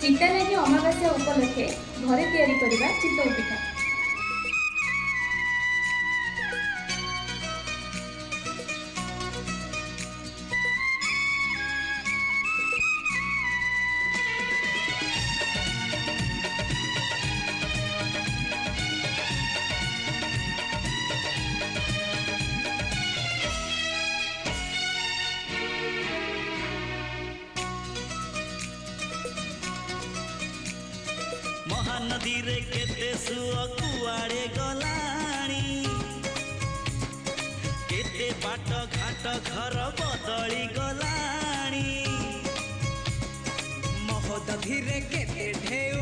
चिंता लगी अमावास्या उपलक्षे घरे तैयारी करबा चितई पिठा। महानदी रे केते सुअ कुआड़े गलाणी केते बाट घाट घर बदली गलाणी महोदधि रे केते ढेउ